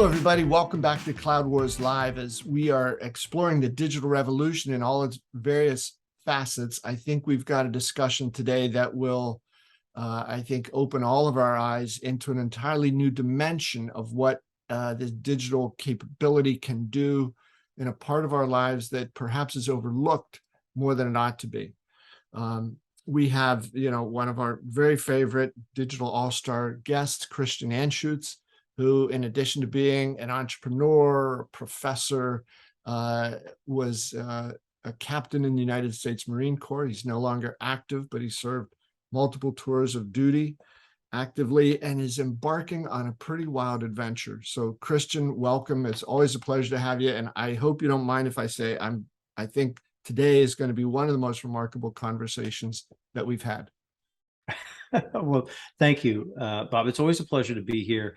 Hello, everybody. Welcome back to Cloud Wars Live as we are exploring the digital revolution in all its various facets. I think we've got a discussion today that will, I think, open all of our eyes into an entirely new dimension of what this digital capability can do in a part of our lives that perhaps is overlooked more than it ought to be. We have, one of our very favorite digital all-star guests, Christian Anschuetz, who, in addition to being an entrepreneur, professor, was a captain in the United States Marine Corps. He's no longer active, but he served multiple tours of duty actively and is embarking on a pretty wild adventure. So, Christian, welcome. It's always a pleasure to have you. And I hope you don't mind if I say I think today is going to be one of the most remarkable conversations that we've had. Well, thank you, Bob. It's always a pleasure to be here.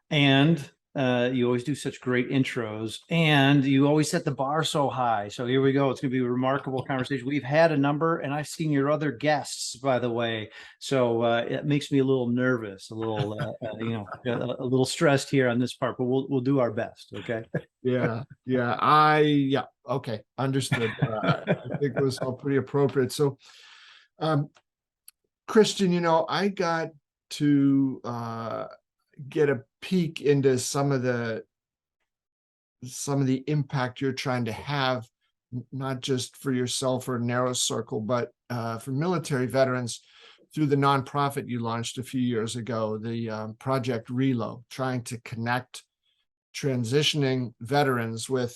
And you always do such great intros, and you always set the bar so high. So here we go. It's going to be a remarkable conversation. We've had a number, and I've seen your other guests, by the way. So it makes me a little nervous, a little, a little stressed here on this part. But we'll do our best. Okay. Yeah. Okay, understood. I think it was all pretty appropriate. So, Christian, I got to get a peek into some of the impact you're trying to have, not just for yourself or a narrow circle, but for military veterans through the nonprofit you launched a few years ago, the Project RELO, trying to connect transitioning veterans with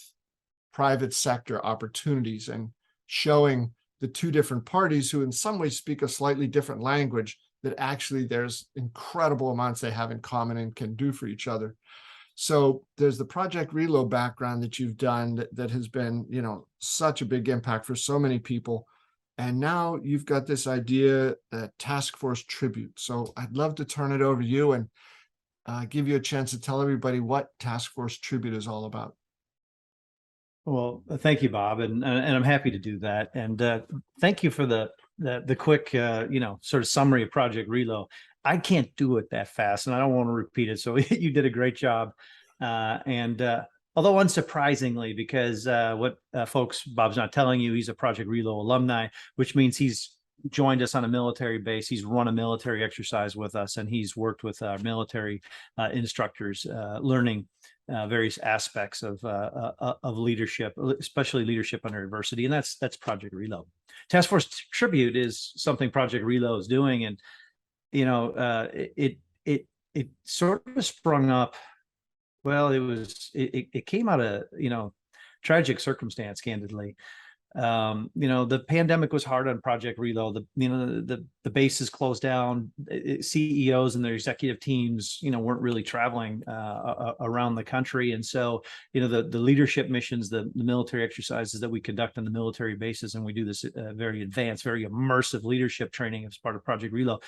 private sector opportunities and showing the two different parties who in some ways speak a slightly different language that actually there's incredible amounts they have in common and can do for each other. So there's the Project RELO background that you've done that has been, such a big impact for so many people. And now you've got this idea, Task Force Tribute. So I'd love to turn it over to you and give you a chance to tell everybody what Task Force Tribute is all about. Well, thank you, Bob, and I'm happy to do that. And thank you for the quick, sort of summary of Project RELO. I can't do it that fast, and I don't want to repeat it. So you did a great job. Although unsurprisingly, because what folks, Bob's not telling you, he's a Project RELO alumni, which means he's joined us on a military base. He's run a military exercise with us, and he's worked with our military instructors, learning various aspects of leadership, especially leadership under adversity, and that's Project RELO. Task Force Tribute is something Project RELO is doing, and it sort of sprung up. Well, it came out of tragic circumstance, candidly. The pandemic was hard on Project RELO. The bases closed down. CEOs and their executive teams, weren't really traveling around the country, and so the leadership missions, the military exercises that we conduct on the military bases, and we do this very advanced, very immersive leadership training as part of Project RELO.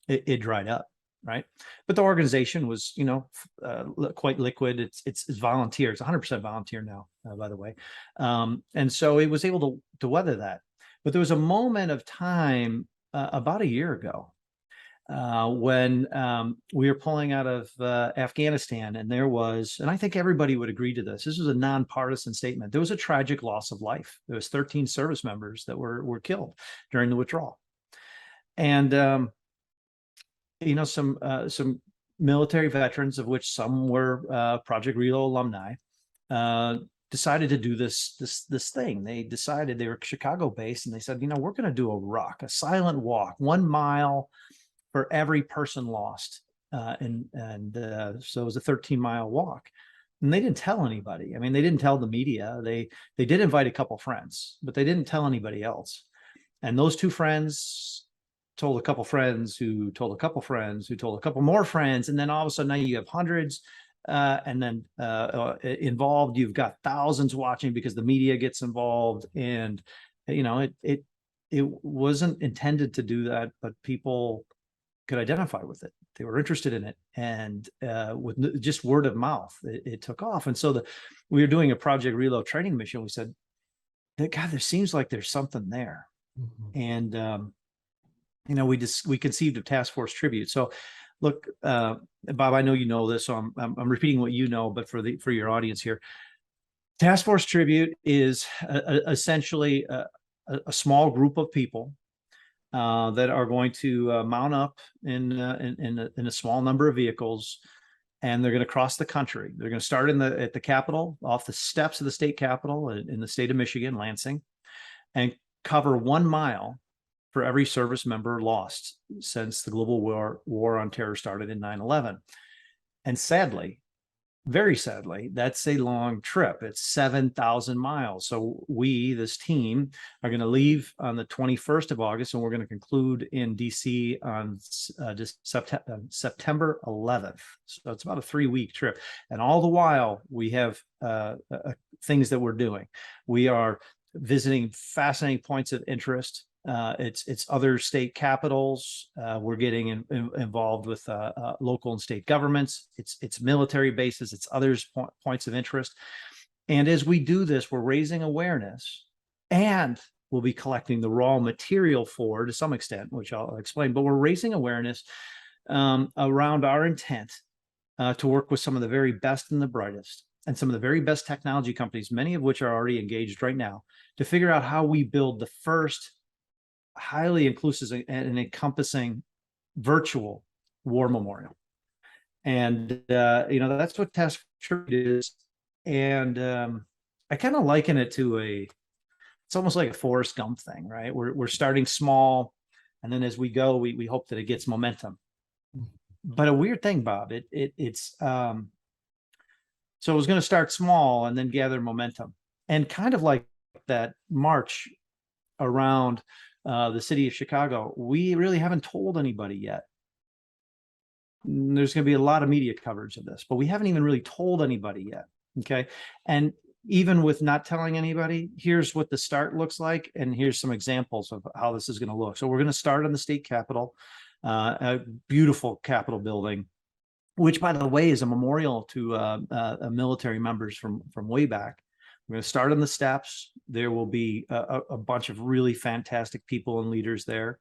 It dried up. Right. But the organization was, quite liquid. It's volunteer. It's 100% volunteer now, by the way. And so it was able to weather that. But there was a moment of time about a year ago when we were pulling out of Afghanistan, and there was, and I think everybody would agree to this, this was a nonpartisan statement. There was a tragic loss of life. There was 13 service members that were killed during the withdrawal. And some military veterans, of which some were Project RELO alumni, decided to do this thing. They decided, they were Chicago based, and they said, we're going to do a silent walk, 1 mile for every person lost. So it was a 13-mile walk. And they didn't tell anybody. I mean, they didn't tell the media. They did invite a couple friends, but they didn't tell anybody else. And those two friends told a couple friends who told a couple friends who told a couple more friends, and then all of a sudden now you have hundreds and then involved. You've got thousands watching because the media gets involved, and it wasn't intended to do that, but people could identify with it. They were interested in it, and with just word of mouth, it took off. And so we were doing a Project RELO training mission. We said, God, there seems like there's something there. Mm-hmm. And we conceived of Task Force Tribute. So Look, Bob, I know you know this, so I'm repeating what you know, but for your audience here, Task Force Tribute is essentially a small group of people that are going to mount up in a small number of vehicles, and they're going to cross the country. They're going to start at the Capitol, off the steps of the state Capitol in the state of Michigan, Lansing, and cover 1 mile for every service member lost since the global war on terror started in 9/11. And sadly, very sadly, that's a long trip. It's 7,000 miles. So we, this team, are going to leave on the 21st of August, and we're going to conclude in DC on September 11th. So it's about a 3-week trip. And all the while, we have things that we're doing. We are visiting fascinating points of interest. It's other state capitals. We're getting involved with local and state governments. It's military bases. It's others points of interest. And as we do this, we're raising awareness, and we'll be collecting the raw material for, to some extent, which I'll explain. But we're raising awareness around our intent to work with some of the very best and the brightest, and some of the very best technology companies, many of which are already engaged right now, to figure out how we build the first highly inclusive and encompassing virtual war memorial. And that's what Task Force is. And I kind of liken it to it's almost like a Forrest Gump thing, right? We're starting small, and then as we go, we hope that it gets momentum. But a weird thing, Bob, it's so it was going to start small and then gather momentum, and kind of like that march around the city of Chicago, we really haven't told anybody yet. There's going to be a lot of media coverage of this, but we haven't even really told anybody yet. Okay. And even with not telling anybody, here's what the start looks like, and here's some examples of how this is going to look. So we're going to start on the state capitol, a beautiful Capitol building, which, by the way, is a memorial to military members from way back. We're going to start on the steps. There will be a bunch of really fantastic people and leaders there.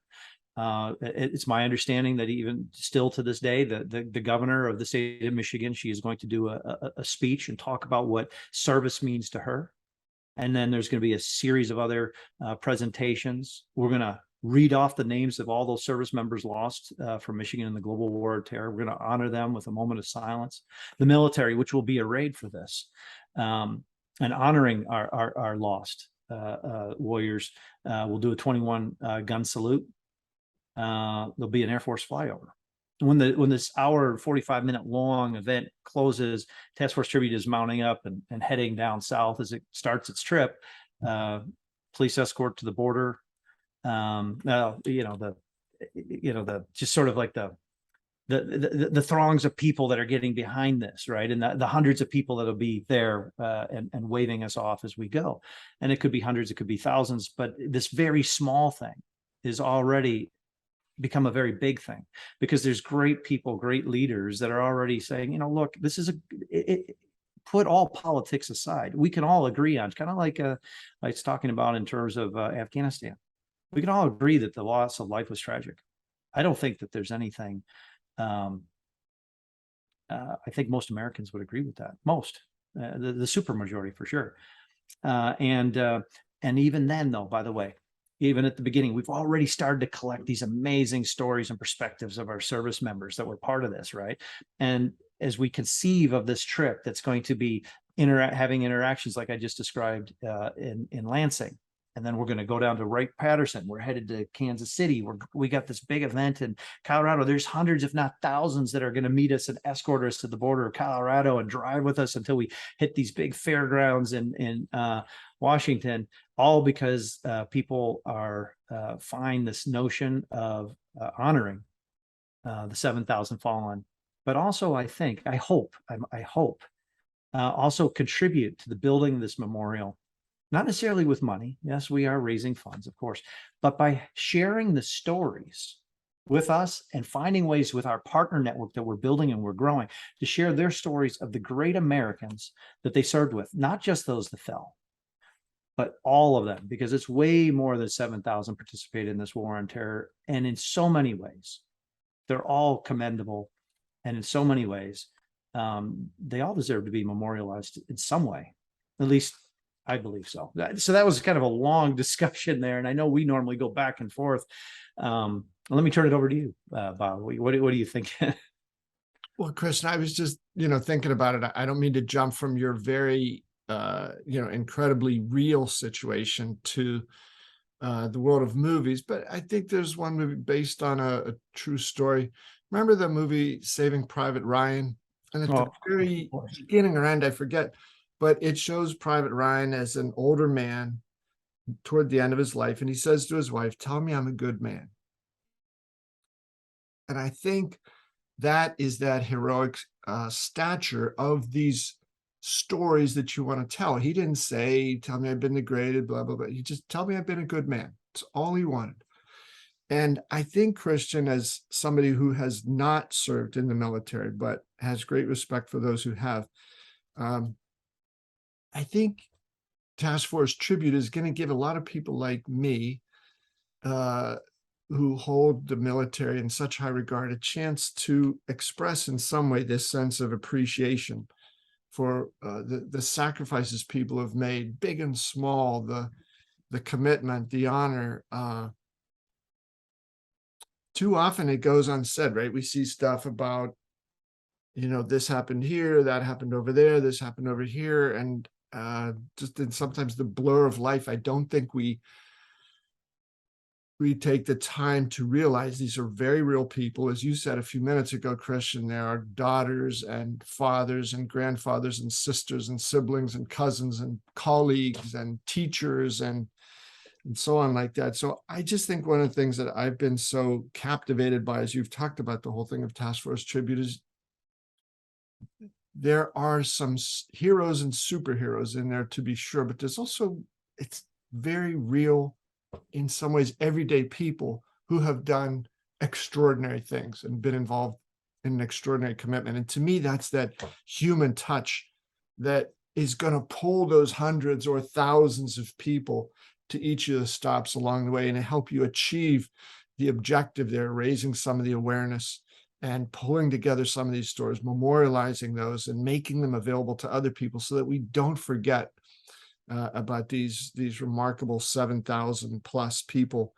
It's my understanding that even still to this day, the governor of the state of Michigan, she is going to do a speech and talk about what service means to her. And then there's going to be a series of other presentations. We're going to read off the names of all those service members lost from Michigan in the global war of terror. We're going to honor them with a moment of silence. The military, which will be arrayed for this, and honoring our lost warriors. We'll do a 21 gun salute. There'll be an Air Force flyover. When this hour 45-minute long event closes, Task Force Tribute is mounting up and heading down south as it starts its trip. Police escort to the border. Just sort of like the throngs of people that are getting behind this, right? And the hundreds of people that'll be there and waving us off as we go. And it could be hundreds, it could be thousands, but this very small thing is already become a very big thing, because there's great people, great leaders that are already saying, look, this is put all politics aside. We can all agree on, kind of like it's talking about in terms of Afghanistan. We can all agree that the loss of life was tragic. I don't think that there's anything. I think most Americans would agree with that. Most, the super majority for sure. And even then, though, by the way, even at the beginning, we've already started to collect these amazing stories and perspectives of our service members that were part of this, right? And as we conceive of this trip that's going to be having interactions like I just described in Lansing, and then we're going to go down to Wright-Patterson. We're headed to Kansas City. We got this big event in Colorado. There's hundreds, if not thousands, that are going to meet us and escort us to the border of Colorado and drive with us until we hit these big fairgrounds in Washington, all because people are find this notion of honoring the 7,000 fallen, but also I hope also contribute to the building of this memorial. Not necessarily with money. Yes, we are raising funds, of course, but by sharing the stories with us and finding ways with our partner network that we're building and we're growing to share their stories of the great Americans that they served with, not just those that fell, but all of them, because it's way more than 7,000 participated in this war on terror. And in so many ways, they're all commendable. And in so many ways, they all deserve to be memorialized in some way. At least I believe so. So that was kind of a long discussion there. And I know we normally go back and forth. Let me turn it over to you, Bob. What do you think? Well, Christian, I was just, thinking about it. I don't mean to jump from your very, incredibly real situation to the world of movies, but I think there's one movie based on a true story. Remember the movie Saving Private Ryan? And at the very beginning or end, I forget, but it shows Private Ryan as an older man toward the end of his life. And he says to his wife, "Tell me I'm a good man." And I think that is that heroic stature of these stories that you want to tell. He didn't say, "Tell me I've been degraded, blah, blah, blah." He just, "Tell me I've been a good man." It's all he wanted. And I think, Christian, as somebody who has not served in the military, but has great respect for those who have, I think Task Force Tribute is going to give a lot of people like me, who hold the military in such high regard, a chance to express in some way this sense of appreciation for the sacrifices people have made, big and small, the commitment, the honor. Too often it goes unsaid, right? We see stuff about, this happened here, that happened over there, this happened over here, and just in sometimes the blur of life, I don't think we take the time to realize these are very real people. As you said a few minutes ago, Christian, there are daughters and fathers and grandfathers and sisters and siblings and cousins and colleagues and teachers and so on like that. So I just think one of the things that I've been so captivated by, as you've talked about the whole thing of Task Force Tribute, is there are some heroes and superheroes in there, to be sure, but there's also, it's very real, in some ways, everyday people who have done extraordinary things and been involved in an extraordinary commitment. And to me, that's that human touch that is going to pull those hundreds or thousands of people to each of the stops along the way and help you achieve the objective there, raising some of the awareness and pulling together some of these stories, memorializing those and making them available to other people so that we don't forget about these remarkable 7,000 plus people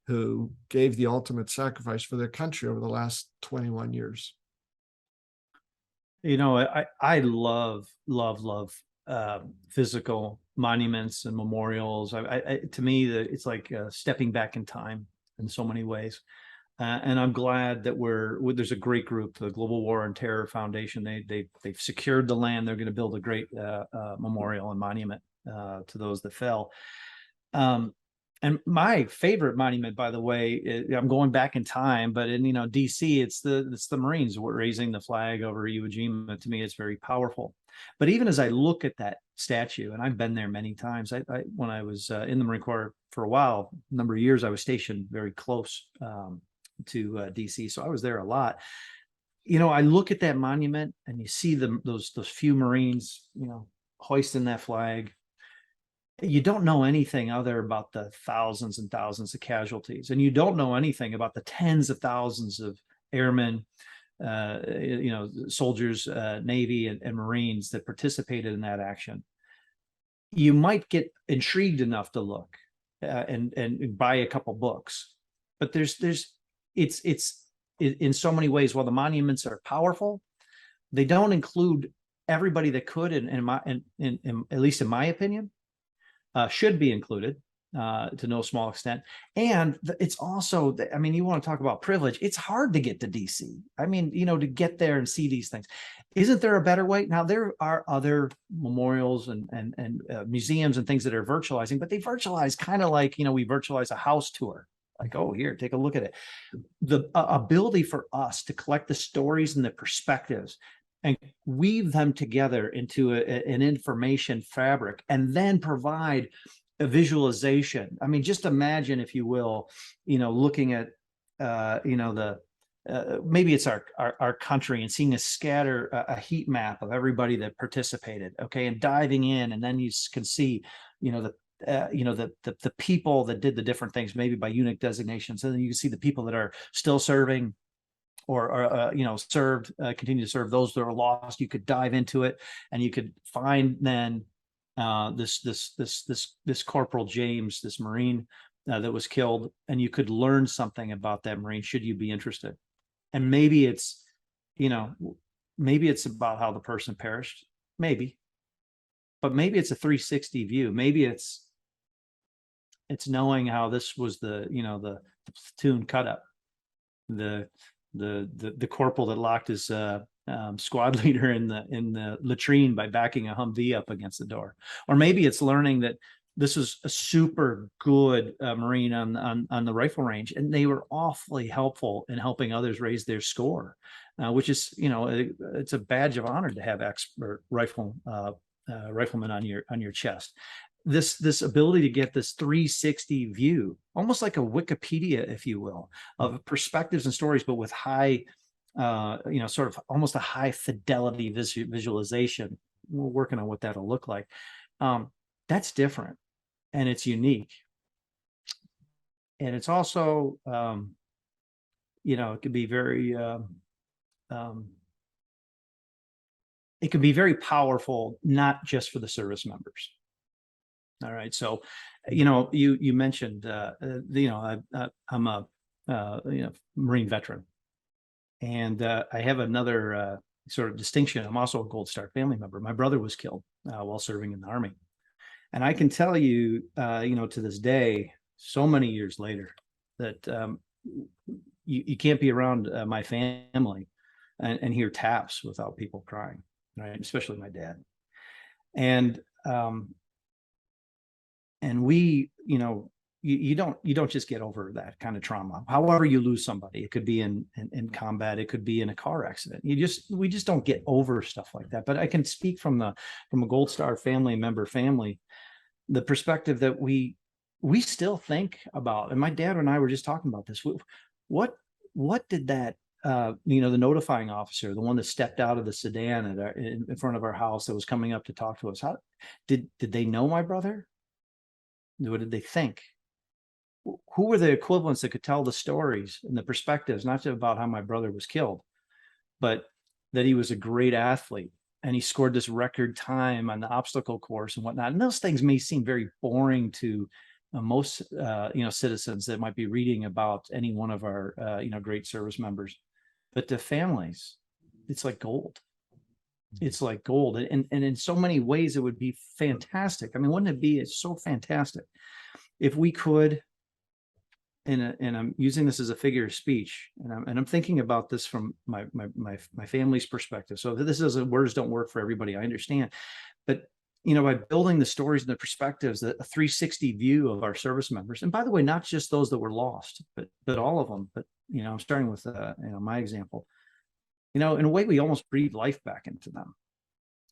who gave the ultimate sacrifice for their country over the last 21 years. I love physical monuments and memorials. To me, it's like stepping back in time in so many ways. And I'm glad that there's a great group, the Global War on Terror Foundation. They've secured the land. They're going to build a great memorial and monument to those that fell. And my favorite monument, by the way, I'm going back in time, but in DC, it's the Marines raising the flag over Iwo Jima. To me, it's very powerful. But even as I look at that statue, and I've been there many times, when I was in the Marine Corps for a while, a number of years, I was stationed very close to DC, so I was there a lot. I look at that monument, and you see those few Marines, hoisting that flag. You don't know anything other about the thousands and thousands of casualties, and you don't know anything about the tens of thousands of airmen, soldiers, Navy and Marines that participated in that action. You might get intrigued enough to look and buy a couple books, but it's in so many ways. While the monuments are powerful, they don't include everybody that could, at least in my opinion, should be included to no small extent. And it's also, you want to talk about privilege. It's hard to get to DC. To get there and see these things. Isn't there a better way? Now, there are other memorials and museums and things that are virtualizing, but they virtualize kind of like, we virtualize a house tour. Like, oh, here, take a look at it. The ability for us to collect the stories and the perspectives and weave them together into an information fabric, and then provide a visualization. Just imagine, if you will, looking at, maybe it's our country, and seeing a heat map of everybody that participated, okay, and diving in, and then you can see, the people that did the different things, maybe by unit designations, and then you can see the people that are still serving, or you know, served, continue to serve those that are lost. You could dive into it, and you could find then this Corporal James, this Marine that was killed, and you could learn something about that Marine should you be interested. And maybe it's, you know, maybe it's about how the person perished, maybe, but maybe it's a 360 view. Maybe it's knowing how this was the, you know, the platoon cut up, the corporal that locked his squad leader in the latrine by backing a Humvee up against the door. Or maybe it's learning that this was a super good Marine on the rifle range, and they were awfully helpful in helping others raise their score, which is, you know, it's a badge of honor to have expert riflemen on your chest. This ability to get this 360 view, almost like a Wikipedia, if you will, of perspectives and stories, but with high, you know, sort of almost a high fidelity visualization. We're working on what that'll look like. That's different, and it's unique. And it's also, you know, it could be very, it can be very powerful, not just for the service members. All right. So, you know, you mentioned, you know, I'm a, you know, Marine veteran, and I have another sort of distinction. I'm also a Gold Star family member. My brother was killed while serving in the Army. And I can tell you, you know, to this day, so many years later, that you can't be around my family and hear taps without people crying, right? Especially my dad. And we, you know, you don't just get over that kind of trauma. However you lose somebody, it could be in combat, it could be in a car accident. We just don't get over stuff like that. But I can speak from a Gold Star family, the perspective that we still think about. And my dad and I were just talking about this. What did that you know, the notifying officer, the one that stepped out of the sedan in front of our house that was coming up to talk to us, how did they know my brother? What did they think? Who were the equivalents that could tell the stories and the perspectives, not just about how my brother was killed, but that he was a great athlete and he scored this record time on the obstacle course and whatnot. And those things may seem very boring to most you know, citizens that might be reading about any one of our you know, great service members, but to families, it's like gold. It's like gold. And in so many ways, it would be fantastic. I mean, wouldn't it be? It's so fantastic if we could, and I'm using this as a figure of speech, and I'm thinking about this from my family's perspective. So this is words don't work for everybody, I understand. But, you know, by building the stories and the perspectives, a 360 view of our service members, and by the way, not just those that were lost, but all of them. But, you know, I'm starting with you know, my example. You know, in a way, we almost breathe life back into them,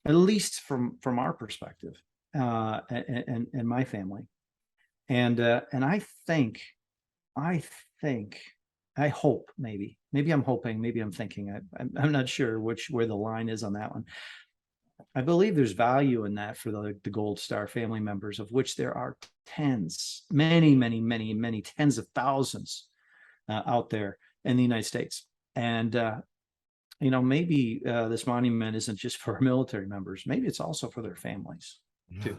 at least from our perspective, and my family. And I hope, maybe I'm hoping, maybe I'm thinking, I'm not sure where the line is on that one. I believe there's value in that for the Gold Star family members, of which there are tens, many tens of thousands out there in the United States. And you know, maybe this monument isn't just for military members. Maybe it's also for their families too.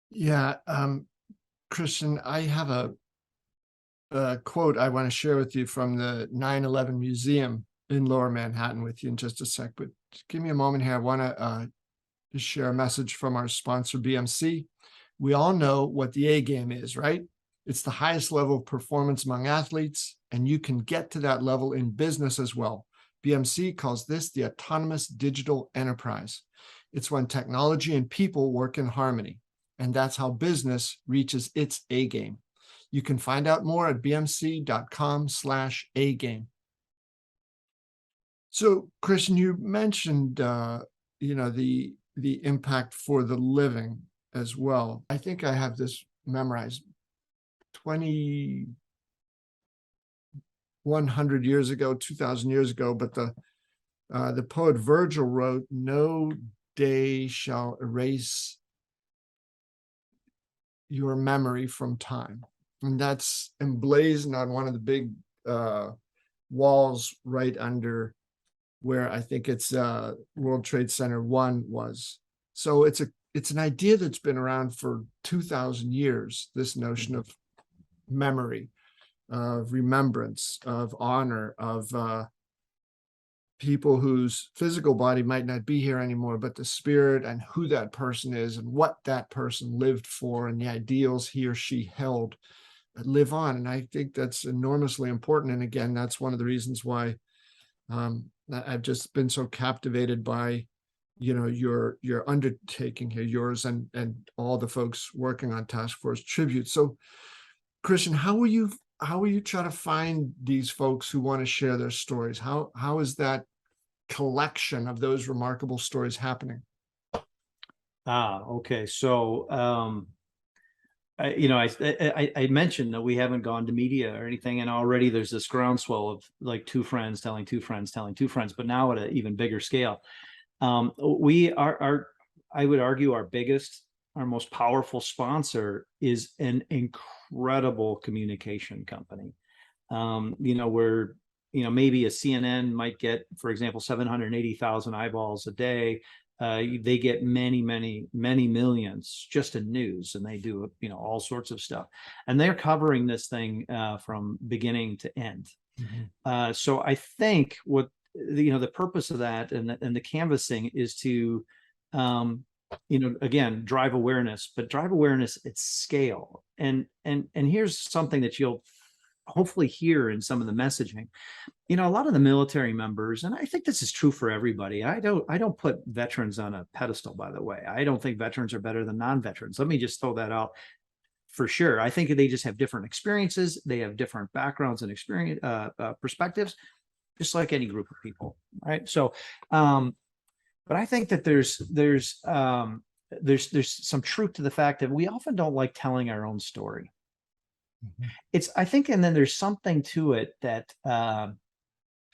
Yeah. Christian, I have a quote I want to share with you from the 9/11 Museum in Lower Manhattan with you in just a sec, but give me a moment here. I want to just share a message from our sponsor, BMC. We all know what the A game is, right? It's the highest level of performance among athletes, and you can get to that level in business as well. BMC calls this the autonomous digital enterprise. It's when technology and people work in harmony, and that's how business reaches its A game. You can find out more at bmc.com/A game. So, Christian, you mentioned, you know, the impact for the living as well. I think I have this memorized. 2,100 years ago, 2,000 years ago, but the poet Virgil wrote, "No day shall erase your memory from time," and that's emblazoned on one of the big walls right under where I think it's World Trade Center 1 was. So it's an idea that's been around for 2,000 years, this notion of memory, of remembrance, of honor, of people whose physical body might not be here anymore, but the spirit and who that person is and what that person lived for and the ideals he or she held live on. And I think that's enormously important. And again, that's one of the reasons why I've just been so captivated by, your undertaking here, yours and all the folks working on Task Force Tribute. So, Christian, how will you try to find these folks who want to share their stories? How is that collection of those remarkable stories happening? Okay. So, I mentioned that we haven't gone to media or anything, and already there's this groundswell of like two friends telling two friends telling two friends, but now at an even bigger scale. We are, I would argue, our most powerful sponsor is an incredible communication company. Where maybe a CNN might get, for example, 780,000 eyeballs a day. They get many, many, many millions just in news, and they do all sorts of stuff, and they're covering this thing from beginning to end. Mm-hmm. So I think what the purpose of that and the canvassing is to again drive awareness, but drive awareness at scale. And here's something that you'll hopefully hear in some of the messaging. A lot of the military members, and I think this is true for everybody. I don't put veterans on a pedestal, by the way. I don't think veterans are better than non-veterans. Let me just throw that out for sure. I think they just have different experiences. They have different backgrounds and experience perspectives, just like any group of people, right? So, but I think that there's some truth to the fact that we often don't like telling our own story. Mm-hmm. I think, and then there's something to it that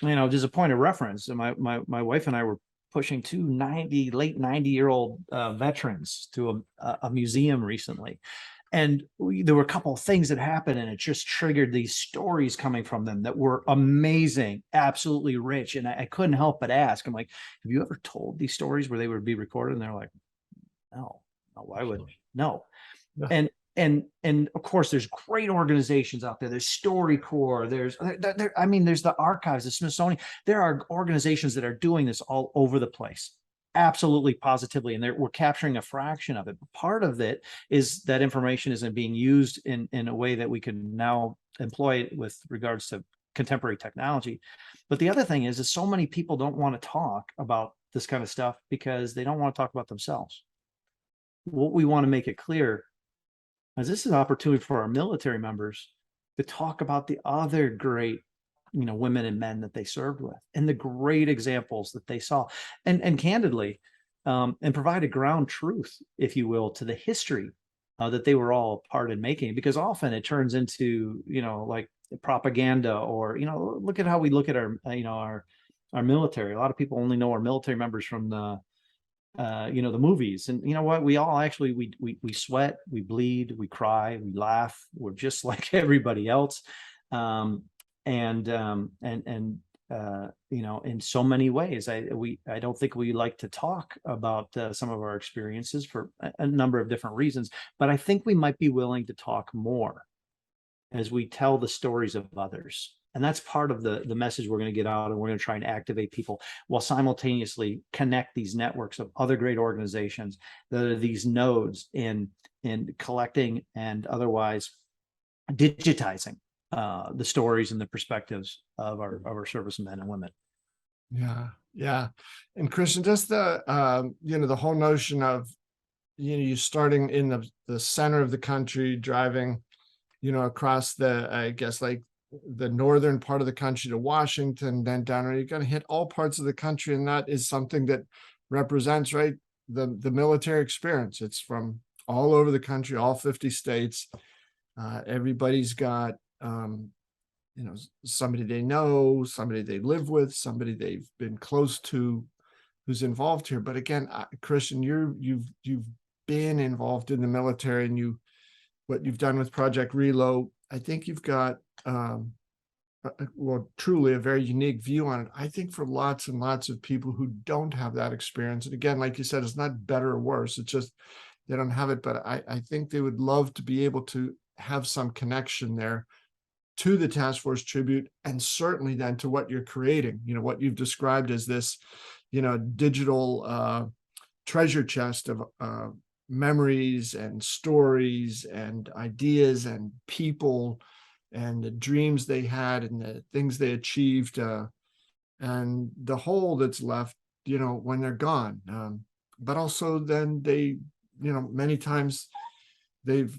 there's a point of reference. My wife and I were pushing two late 90-year-old veterans to a museum recently. And there were a couple of things that happened, and it just triggered these stories coming from them that were amazing, absolutely rich. And I couldn't help but ask, I'm like, have you ever told these stories where they would be recorded? And they're like, no, why would no? Yeah. And of course, there's great organizations out there. There's StoryCorps. There's the archives, the Smithsonian. There are organizations that are doing this all over the place. Absolutely, positively, and we're capturing a fraction of it. But part of it is that information isn't being used in a way that we can now employ it with regards to contemporary technology. But the other thing is so many people don't want to talk about this kind of stuff because they don't want to talk about themselves. What we want to make it clear is this is an opportunity for our military members to talk about the other great women and men that they served with and the great examples that they saw, and candidly, and provide a ground truth, if you will, to the history that they were all part in making, because often it turns into like propaganda, or look at how we look at our our military. A lot of people only know our military members from the the movies, and what, we all actually we sweat, we bleed, we cry, we laugh, we're just like everybody else. In so many ways, I don't think we like to talk about some of our experiences for a number of different reasons, but I think we might be willing to talk more as we tell the stories of others. And that's part of the message we're going to get out, and we're going to try and activate people while simultaneously connect these networks of other great organizations that are these nodes in collecting and otherwise digitizing the stories and the perspectives of our servicemen and women. Yeah. And Christian, just the the whole notion of you starting in the center of the country, driving across the, I guess, like the northern part of the country to Washington, then down, you're going to hit all parts of the country, and that is something that represents, right, the military experience. It's from all over the country, all 50 states. Everybody's got somebody they know, somebody they live with, somebody they've been close to, who's involved here. But again, Christian, you've been involved in the military, and what you've done with Project RELO, I think you've got well, truly a very unique view on it. I think for lots and lots of people who don't have that experience, and again, like you said, it's not better or worse, it's just they don't have it, but I think they would love to be able to have some connection there to the task force tribute, and certainly then to what you're creating, what you've described as this, digital treasure chest of memories and stories and ideas and people and the dreams they had and the things they achieved, and the hole that's left, when they're gone. But also then they, many times they've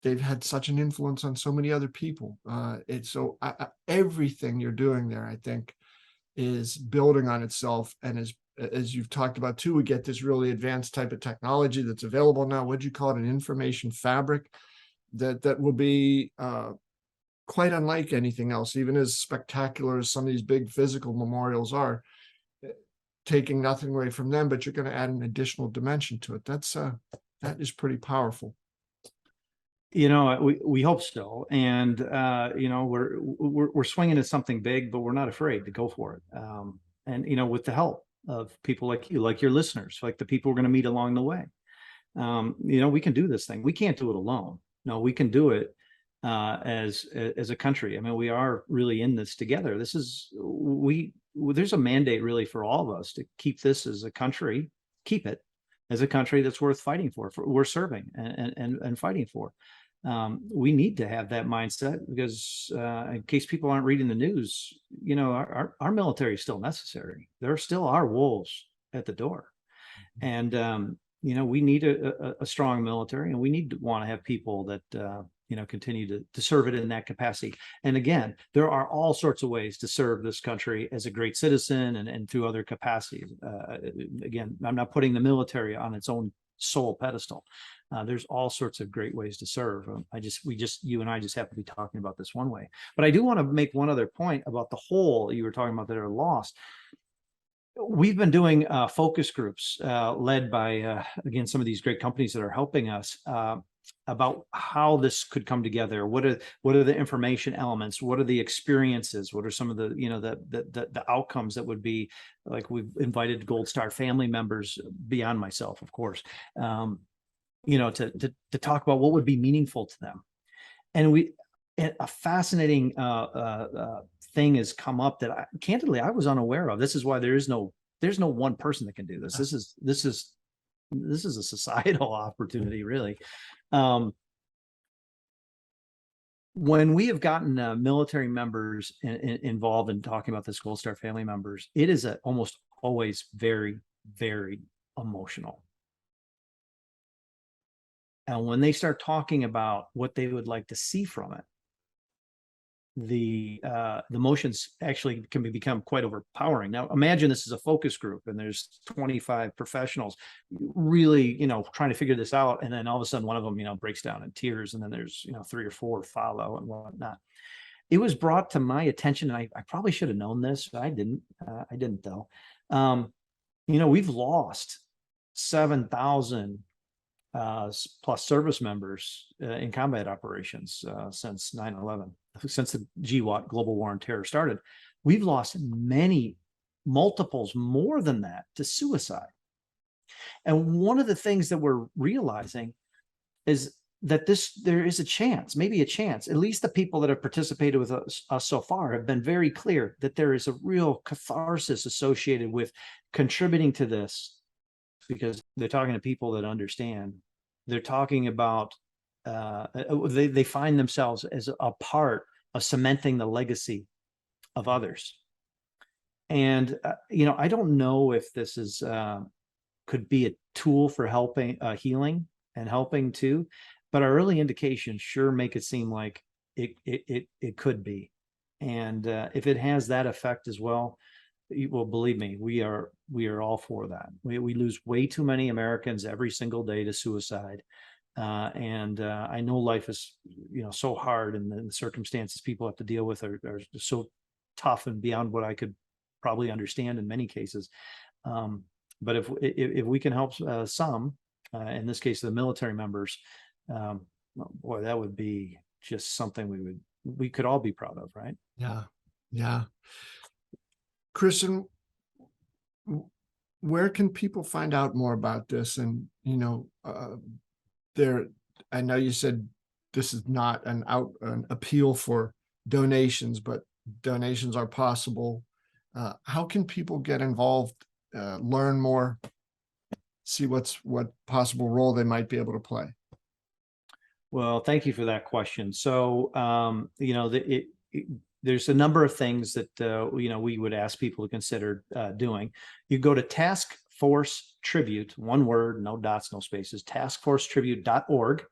had such an influence on so many other people. It's so everything you're doing there, I think, is building on itself, and as you've talked about too, we get this really advanced type of technology that's available now. What'd you call it? An information fabric that will be quite unlike anything else, even as spectacular as some of these big physical memorials are, taking nothing away from them, but you're going to add an additional dimension to it. That is pretty powerful. We hope so, and we're swinging at something big, but we're not afraid to go for it. And with the help of people like you, like your listeners, like the people we're going to meet along the way, we can do this thing. We can't do it alone. No, we can do it as a country. I mean, we are really in this together. There's a mandate really for all of us to keep this as a country, keep it as a country that's worth fighting for we're serving and fighting for. We need to have that mindset, because in case people aren't reading the news, our military is still necessary. There still are wolves at the door, and we need a strong military, and we need to want to have people that continue to serve it in that capacity. And again, there are all sorts of ways to serve this country as a great citizen and through other capacities. Again, I'm not putting the military on its own sole pedestal. There's all sorts of great ways to serve. You and I just have to be talking about this one way. But I do want to make one other point about the whole you were talking about that are lost. We've been doing focus groups led by, again, some of these great companies that are helping us about how this could come together. What are the information elements? What are the experiences? What are some of the the outcomes that would be like? We've invited Gold Star family members beyond myself, of course, to talk about what would be meaningful to them. And a fascinating thing has come up that candidly I was unaware of. This is why there's no one person that can do this. This is a societal opportunity, really. When we have gotten military members involved in talking about this Gold Star family members, it is almost always very, very emotional. And when they start talking about what they would like to see from it, the emotions actually can become quite overpowering. Now, imagine this is a focus group and there's 25 professionals really, trying to figure this out. And then all of a sudden one of them, breaks down in tears. And then there's, 3 or 4 follow and whatnot. It was brought to my attention, and I probably should have known this, but I didn't though. We've lost 7,000 plus service members in combat operations since 9/11, since the GWAT, Global War on Terror, started. We've lost multiples more than that to suicide. And one of the things that we're realizing is that there is a chance, maybe a chance, at least the people that have participated with us so far have been very clear that there is a real catharsis associated with contributing to this, because they're talking to people that understand. They're talking about, they find themselves as a part of cementing the legacy of others. And, I don't know if this is, could be a tool for helping, healing and helping too, but our early indications sure make it seem like it could be. And if it has that effect as well, believe me, we are all for that. We lose way too many Americans every single day to suicide. And I know life is, so hard, and the circumstances people have to deal with are so tough and beyond what I could probably understand in many cases. But if we can help some, in this case, the military members, boy, that would be just something we could all be proud of, right? Yeah. Yeah. Christian, where can people find out more about this? And, I know you said this is not an appeal for donations, but donations are possible. How can people get involved, learn more, see what possible role they might be able to play? Well, thank you for that question. So, there's a number of things that, we would ask people to consider doing. You go to Task Force Tribute, one word, no dots, no spaces, taskforcetribute.org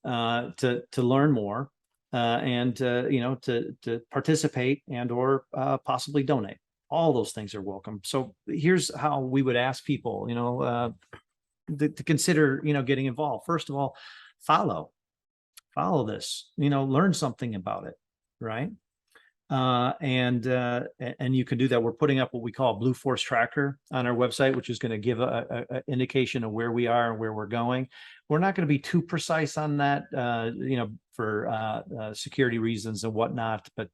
to learn more and to participate and or possibly donate. All those things are welcome. So here's how we would ask people, to consider, getting involved. First of all, follow this, learn something about it, right? And you can do that. We're putting up what we call a Blue Force tracker on our website, which is going to give a indication of where we are and where we're going. We're not going to be too precise on that, for security reasons and whatnot, but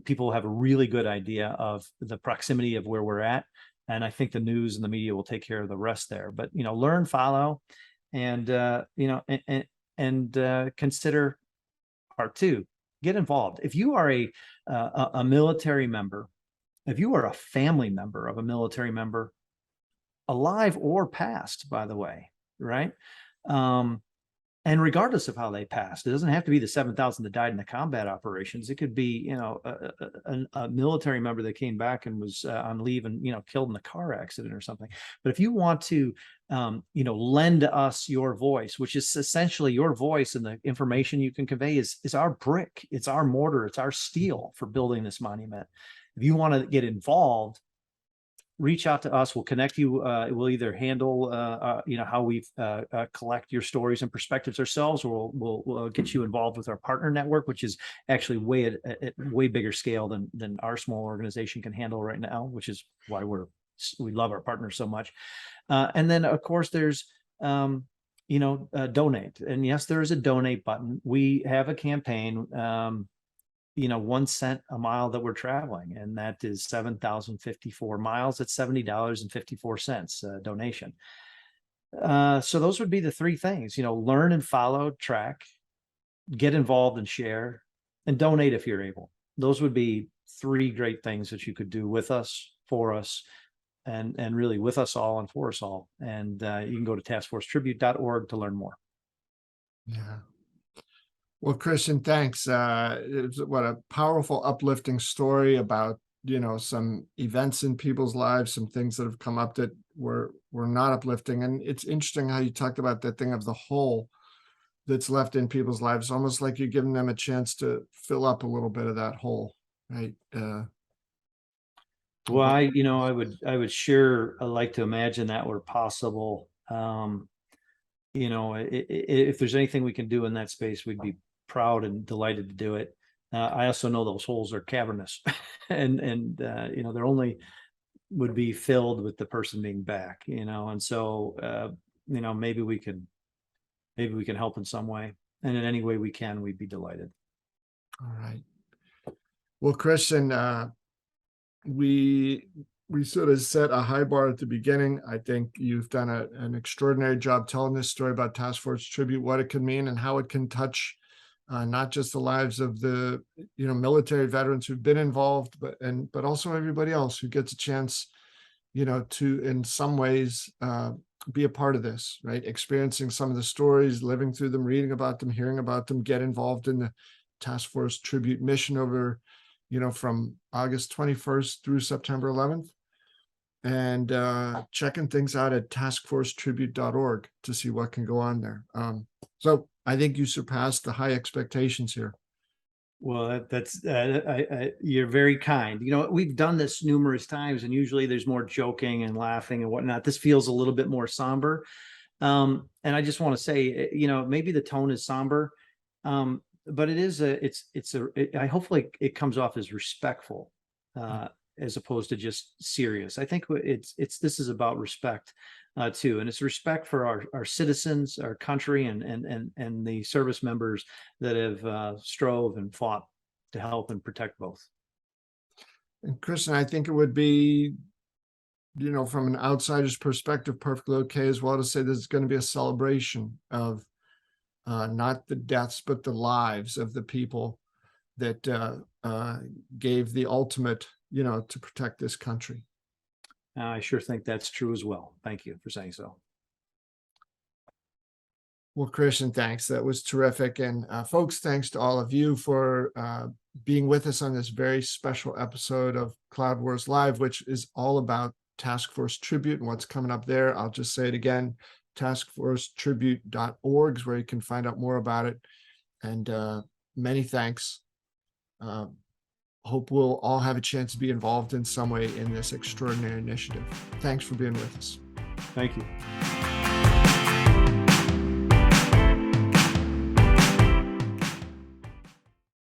people have a really good idea of the proximity of where we're at. And I think the news and the media will take care of the rest there. But, learn, follow, and, consider part two. Get involved. If you are a military member, if you are a family member of a military member, alive or past, by the way, right? And regardless of how they passed, it doesn't have to be the 7,000 that died in the combat operations. It could be, a military member that came back and was on leave and, killed in a car accident or something. But if you want to, lend us your voice, which is essentially your voice, and the information you can convey is our brick, it's our mortar, it's our steel for building this monument. If you want to get involved, reach out to us. We'll connect you. We'll either handle, how we collect your stories and perspectives ourselves, or we'll get you involved with our partner network, which is actually way at way bigger scale than our small organization can handle right now, which is why we love our partners so much. And then, of course, there's, donate. And yes, there is a donate button. We have a campaign, 1 cent a mile that we're traveling, and that is 7,054 miles at $70.54 donation. So those would be the three things, learn and follow, track, get involved and share, and donate if you're able. Those would be three great things that you could do with us, for us, and really with us all and for us all. And you can go to taskforcetribute.org to learn more. Yeah. Well, Christian, thanks. What a powerful, uplifting story about, some events in people's lives, some things that have come up that were not uplifting. And it's interesting how you talked about that thing of the hole that's left in people's lives, almost like you're giving them a chance to fill up a little bit of that hole, right? Well, I would sure like to imagine that were possible. If there's anything we can do in that space, we'd be proud and delighted to do it. I also know those holes are cavernous, and they're only would be filled with the person being back, and so maybe we can help in some way, and in any way we can, we'd be delighted. All right. Well, Christian, we sort of set a high bar at the beginning. I think you've done an extraordinary job telling this story about Task Force Tribute, what it can mean and how it can touch not just the lives of the military veterans who've been involved, but also everybody else who gets a chance, to in some ways be a part of this, right? Experiencing some of the stories, living through them, reading about them, hearing about them, get involved in the Task Force Tribute mission over, from August 21st through September 11th, and checking things out at taskforcetribute.org to see what can go on there. So I think you surpassed the high expectations here. Well, you're very kind. We've done this numerous times, and usually there's more joking and laughing and whatnot. This feels a little bit more somber. And I just want to say, maybe the tone is somber, but it is hopefully it comes off as respectful. as opposed to just serious. I think this is about respect too, and it's respect for our citizens, our country, and the service members that have strove and fought to help and protect both. And Kristen, I think it would be, from an outsider's perspective, perfectly okay as well to say there's going to be a celebration of not the deaths, but the lives of the people that gave the ultimate, to protect this country. I sure think that's true as well. Thank you for saying so. Well, Christian, thanks. That was terrific. And folks, thanks to all of you for being with us on this very special episode of Cloud Wars Live, which is all about Task Force Tribute and what's coming up there. I'll just say it again, taskforcetribute.org is where you can find out more about it. And many thanks. Hope we'll all have a chance to be involved in some way in this extraordinary initiative. Thanks for being with us. Thank you.